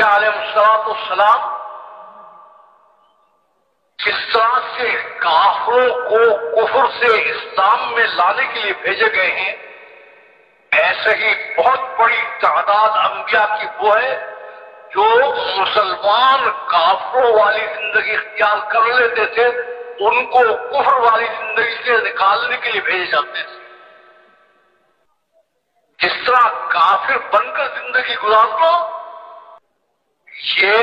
انبیاء علیہ السلام جس طرح سے کافروں کو کفر سے اسلام میں لانے کے لیے بھیجے گئے ہیں، ایسے ہی بہت بڑی تعداد انبیاء کی وہ ہے جو مسلمان کافروں والی زندگی اختیار کر لیتے تھے، ان کو کفر والی زندگی سے نکالنے کے لیے بھیجے جاتے تھے۔ جس طرح کافر بن کر زندگی گزارنا یہ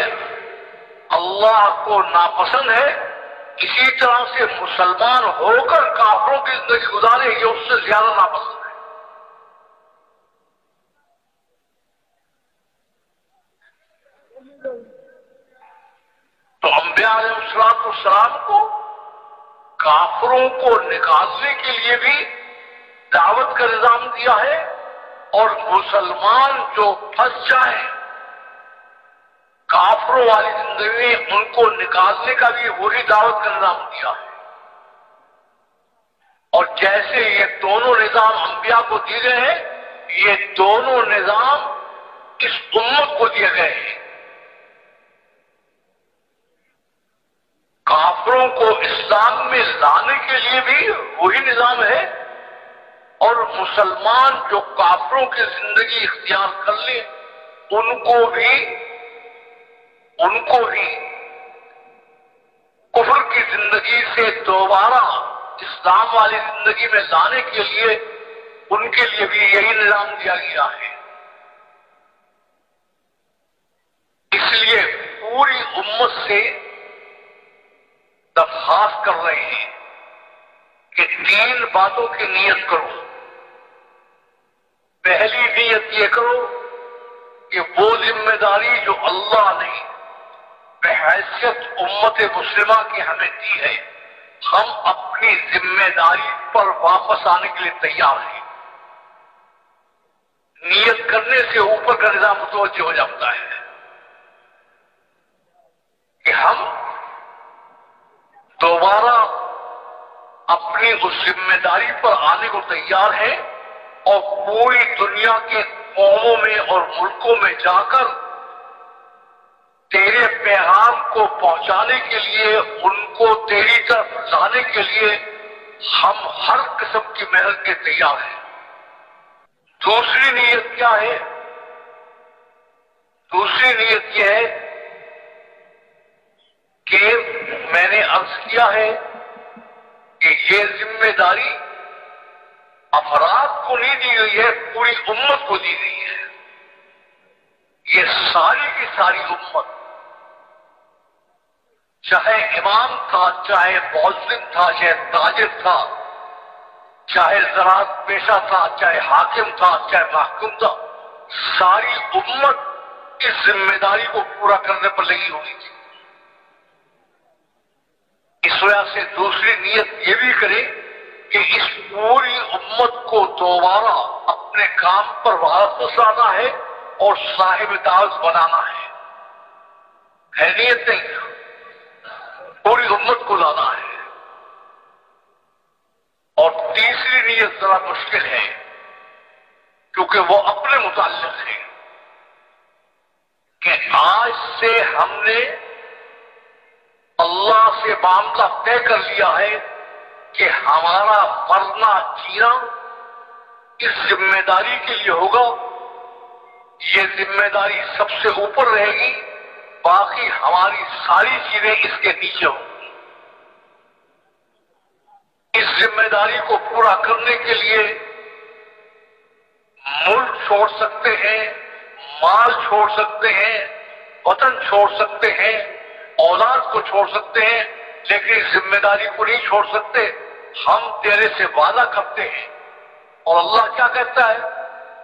اللہ کو ناپسند ہے، اسی طرح سے مسلمان ہو کر کافروں کی زندگی گزارے یہ اس سے زیادہ ناپسند ہے۔ تو انبیاء علیہ السلام کو کافروں کو نکالنے کے لیے بھی دعوت کا نظام دیا ہے، اور مسلمان جو پھنس جائیں کافروں والی زندگی میں ان کو نکالنے کا بھی وہی دعوت کا نظام دیا ہے۔ اور جیسے یہ دونوں نظام انبیاء کو دیے گئے ہیں، یہ دونوں نظام اس امت کو دیے گئے ہیں۔ کافروں کو اسلام میں لانے کے لیے بھی وہی نظام ہے، اور مسلمان جو کافروں کی زندگی اختیار کر لیں ان کو بھی کفر کی زندگی سے دوبارہ اسلام والی زندگی میں لانے کے لیے ان کے لیے بھی یہی نظام دیا گیا ہے۔ اس لیے پوری امت سے درخواست کر رہے ہیں کہ 3 باتوں کی نیت کرو۔ پہلی نیت یہ کرو کہ وہ ذمہ داری جو اللہ نے بحیثیت امت مسلمہ کی ہمیں دی ہے، ہم اپنی ذمہ داری پر واپس آنے کے لیے تیار ہیں۔ نیت کرنے سے اوپر کا نظام متوجہ ہو جاتا ہے کہ ہم دوبارہ اپنی اس ذمہ داری پر آنے کو تیار ہیں، اور پوری دنیا کے قوموں میں اور ملکوں میں جا کر تیرے پیغام کو پہنچانے کے لیے، ان کو تیری طرف لانے کے لیے ہم ہر قسم کی محنت کے تیار ہیں۔ دوسری نیت کیا ہے؟ دوسری نیت یہ ہے کہ میں نے عرض کیا ہے کہ یہ ذمہ داری افراد کو نہیں دی گئی ہے، پوری امت کو دی گئی ہے۔ یہ ساری کی ساری امت، چاہے امام تھا، چاہے مؤذن تھا، چاہے تاجر تھا، چاہے زراعت پیشہ تھا، چاہے حاکم تھا، چاہے محکوم تھا، ساری امت اس ذمہ داری کو پورا کرنے پر لگی ہوئی تھی۔ اس وجہ سے دوسری نیت یہ بھی کرے کہ اس پوری امت کو دوبارہ اپنے کام پر واپس لانا ہے اور صاحب دعوت بنانا ہے نیت نہیں، پوری امت کو لانا ہے۔ اور تیسری نیت ذرا مشکل ہے کیونکہ وہ اپنے متعلق ہے کہ آج سے ہم نے اللہ سے معاملہ طے کر لیا ہے کہ ہمارا مرنا جینا اس ذمہ داری کے لیے ہوگا، یہ ذمہ داری سب سے اوپر رہے گی، باقی ہماری ساری چیزیں اس کے نیچے ہوں گی۔ اس ذمہ داری کو پورا کرنے کے لیے ملک چھوڑ سکتے ہیں، مال چھوڑ سکتے ہیں، وطن چھوڑ سکتے ہیں، اولاد کو چھوڑ سکتے ہیں، لیکن اس ذمہ داری کو نہیں چھوڑ سکتے۔ ہم تیرے سے وعدہ کرتے ہیں، اور اللہ کیا کہتا ہے؟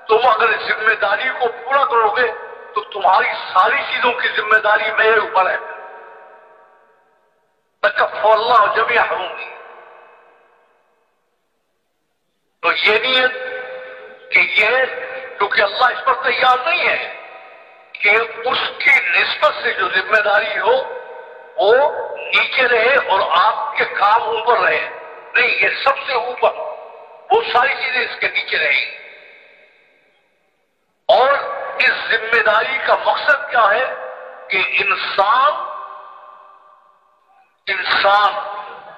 تم اگر اس ذمہ داری کو پورا کرو گے تو تمہاری ساری چیزوں کی ذمہ داری میرے اوپر ہے۔ تکفل اللہ جمیع حقوقی۔ تو یہ نیت کہ یہ کیونکہ اللہ اس پر تیار نہیں ہے کہ اس کی نسبت سے جو ذمہ داری ہو وہ نیچے رہے اور آپ کے کام اوپر رہے، نہیں، یہ سب سے اوپر، وہ ساری چیزیں اس کے نیچے رہیں۔ اور اس ذمہ داری کا مقصد کیا ہے کہ انسان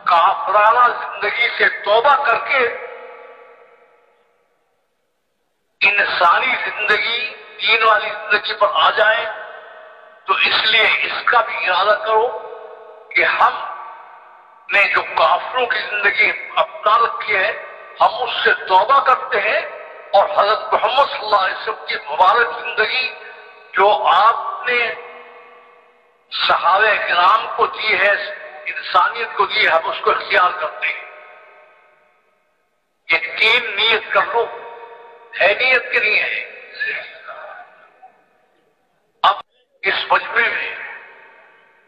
کافرانہ زندگی سے توبہ کر کے انسانی زندگی، دین والی زندگی پر آ جائیں. تو اس لیے اس کا بھی ارادہ کرو کہ ہم نے جو کافروں کی زندگی اپنا رکھی ہے ہم اس سے توبہ کرتے ہیں، اور حضرت محمد صلی اللہ علیہ وسلم کی مبارک زندگی جو آپ نے صحابہ کرام کو دی ہے، انسانیت کو دی ہے، ہم اس کو اختیار کرتے ہیں. یہ 3 نیت کر لو. ہے نیت کہ نہیں ہے؟ اب اس مجمع میں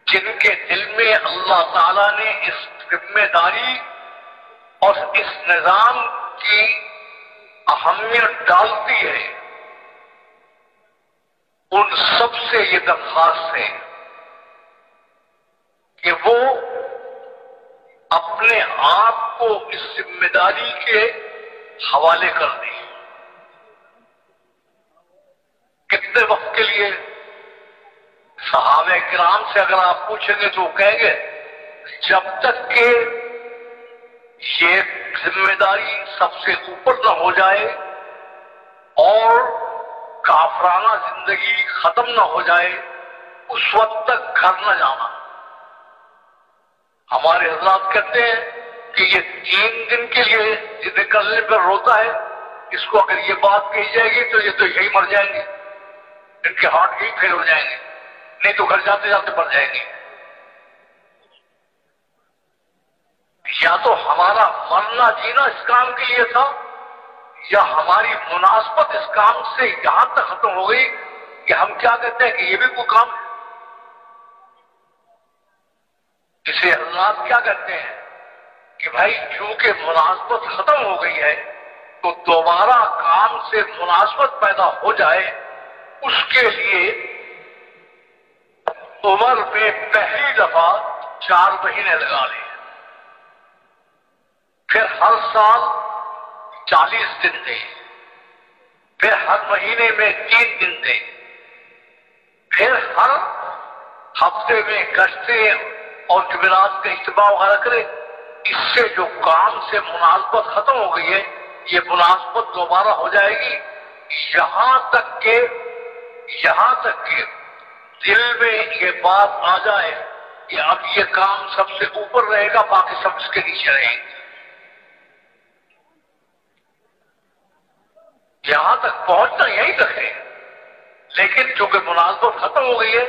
جن کے دل میں اللہ تعالیٰ نے اس ذمہ داری اور اس نظام کی اہمیت ڈالتی ہے، ان سب سے یہ درخواست ہے کہ وہ اپنے آپ کو اس ذمہ داری کے حوالے کر دیں. کتنے وقت کے لیے؟ صحابہ کرام سے اگر آپ پوچھیں گے تو وہ کہیں گے جب تک کہ یہ ذمہ داری سب سے اوپر نہ ہو جائے اور کافرانہ زندگی ختم نہ ہو جائے اس وقت تک گھر نہ جانا. ہمارے حضرات کہتے ہیں کہ یہ 3 دن کے لیے یہ نکلنے پر روتا ہے، اس کو اگر یہ بات کہی جائے گی تو یہ تو یہی مر جائیں گے، ان کے ہارٹ یہی فیل ہو جائیں گے، نہیں تو گھر جاتے جاتے مر جائیں گے. یا تو ہمارا مرنا جینا اس کام کے لیے تھا، یا ہماری مناسبت اس کام سے یہاں تک ختم ہو گئی کہ ہم کیا کہتے ہیں کہ یہ بھی کوئی کام ہے. اسے حضرات کیا کہتے ہیں کہ بھائی چونکہ مناسبت ختم ہو گئی ہے تو دوبارہ کام سے مناسبت پیدا ہو جائے، اس کے لیے عمر میں پہلی دفعہ 4 مہینے لگا لیں، پھر ہر سال 40 دن دیں، پھر ہر مہینے میں 3 دن دیں، پھر ہر ہفتے میں گشتیں اور جمعرات کا اجتماع وغیرہ کرے. اس سے جو کام سے مناسبت ختم ہو گئی ہے یہ مناسبت دوبارہ ہو جائے گی، یہاں تک کہ دل میں یہ بات آ جائے کہ اب یہ کام سب سے اوپر رہے گا، باقی سب اس کے نیچے رہیں گے. یہاں تک پہنچنا یہیں تک ہے، لیکن چونکہ مناسبت ختم ہو گئی ہے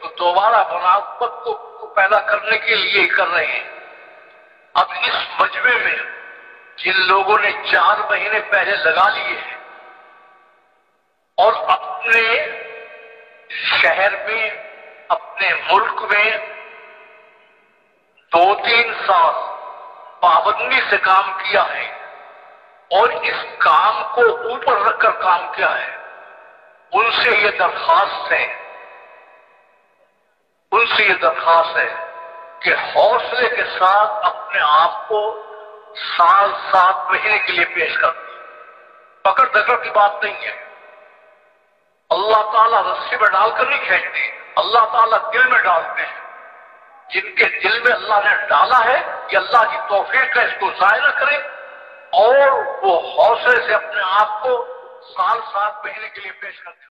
تو دوبارہ مناسبت کو پیدا کرنے کے لیے کر رہے ہیں. اب اس مجمع میں جن لوگوں نے 4 مہینے پہلے لگا لیے ہیں اور اپنے شہر میں اپنے ملک میں 2-3 سال پابندی سے کام کیا ہے اور اس کام کو اوپر رکھ کر کام کیا ہے، ان سے یہ درخواست ہے کہ حوصلے کے ساتھ اپنے آپ کو 7 مہینے کے لیے پیش کر دیں. پکڑ دکڑ کی بات نہیں ہے. اللہ تعالیٰ رسی میں ڈال کر نہیں کھینچتے، اللہ تعالیٰ دل میں ڈالتے ہیں. جن کے دل میں اللہ نے ڈالا ہے یہ اللہ کی توفیق ہے، اس کو ضائع نہ کریں اور وہ حوصلے سے اپنے آپ کو 7 مہینے کے لیے پیش کر دیں.